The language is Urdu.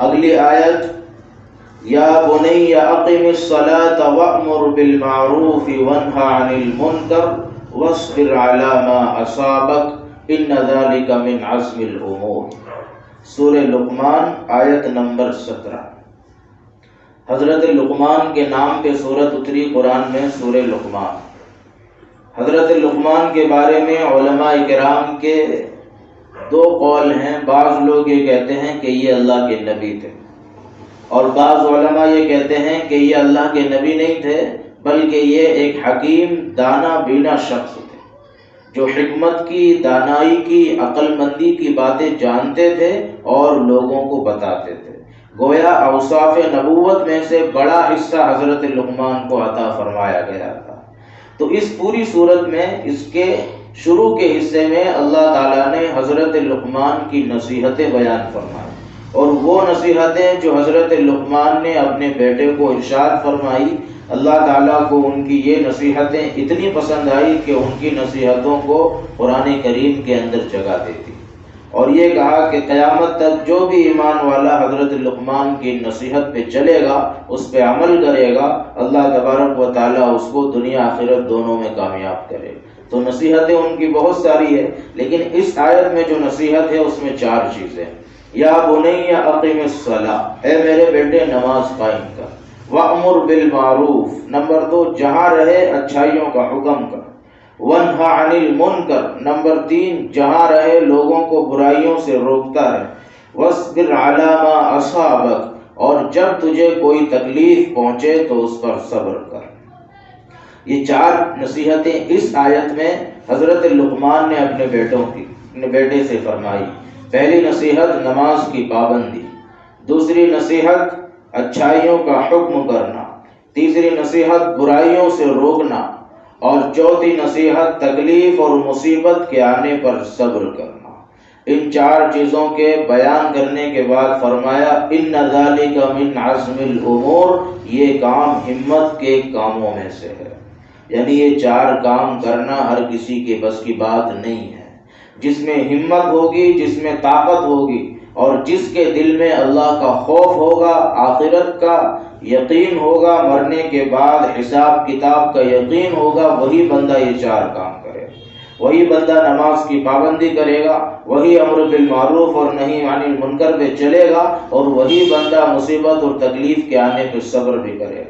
اگلی آیت یا بنی اقم الصلاۃ وأمر بالمعروف وانہ عن المنکر واصبر علی ما اصابک ان ذلک من عزم الامور۔ سورہ لقمان آیت نمبر 17۔ حضرت لقمان کے نام پہ سورت اتری قرآن میں، سورہ لقمان۔ حضرت لقمان کے بارے میں علماء کرام کے دو قول ہیں۔ بعض لوگ یہ کہتے ہیں کہ یہ اللہ کے نبی تھے، اور بعض علماء یہ کہتے ہیں کہ یہ اللہ کے نبی نہیں تھے، بلکہ یہ ایک حکیم دانا بینا شخص تھے جو حکمت کی، دانائی کی، عقل مندی کی باتیں جانتے تھے اور لوگوں کو بتاتے تھے۔ گویا اوصاف نبوت میں سے بڑا حصہ حضرت لقمان کو عطا فرمایا گیا تھا۔ تو اس پوری صورت میں اس کے شروع کے حصے میں اللہ تعالیٰ نے حضرت لقمان کی نصیحتیں بیان فرمائی، اور وہ نصیحتیں جو حضرت لقمان نے اپنے بیٹے کو ارشاد فرمائی، اللہ تعالیٰ کو ان کی یہ نصیحتیں اتنی پسند آئی کہ ان کی نصیحتوں کو قرآن کریم کے اندر جگہ دیتی، اور یہ کہا کہ قیامت تک جو بھی ایمان والا حضرت لقمان کی نصیحت پہ چلے گا، اس پہ عمل کرے گا، اللہ تبارک و تعالیٰ اس کو دنیا آخرت دونوں میں کامیاب کرے۔ تو نصیحتیں ان کی بہت ساری ہے، لیکن اس آیت میں جو نصیحت ہے اس میں 4 چیزیں۔ یا بنی اقم الصلاۃ، اے میرے بیٹے نماز قائم کر۔ وامر بالمعروف، نمبر 2 جہاں رہے اچھائیوں کا حکم کر۔ وانہا عن المنکر، نمبر 3 جہاں رہے لوگوں کو برائیوں سے روکتا رہے۔ واصبر علی ما اصابک، اور جب تجھے کوئی تکلیف پہنچے تو اس پر صبر کر۔ یہ 4 نصیحتیں اس آیت میں حضرت لقمان نے اپنے بیٹے سے فرمائی۔ پہلی نصیحت نماز کی پابندی، دوسری نصیحت اچھائیوں کا حکم کرنا، تیسری نصیحت برائیوں سے روکنا، اور چوتھی نصیحت تکلیف اور مصیبت کے آنے پر صبر کرنا۔ ان 4 چیزوں کے بیان کرنے کے بعد فرمایا ان ذالک من عزم الامور، یہ کام ہمت کے کاموں میں سے ہے۔ یعنی یہ 4 کام کرنا ہر کسی کے بس کی بات نہیں ہے۔ جس میں ہمت ہوگی، جس میں طاقت ہوگی، اور جس کے دل میں اللہ کا خوف ہوگا، آخرت کا یقین ہوگا، مرنے کے بعد حساب کتاب کا یقین ہوگا، وہی بندہ یہ 4 کام کرے۔ وہی بندہ نماز کی پابندی کرے گا، وہی امر بالمعروف اور نہی عن المنکر پہ چلے گا، اور وہی بندہ مصیبت اور تکلیف کے آنے پہ صبر بھی کرے گا۔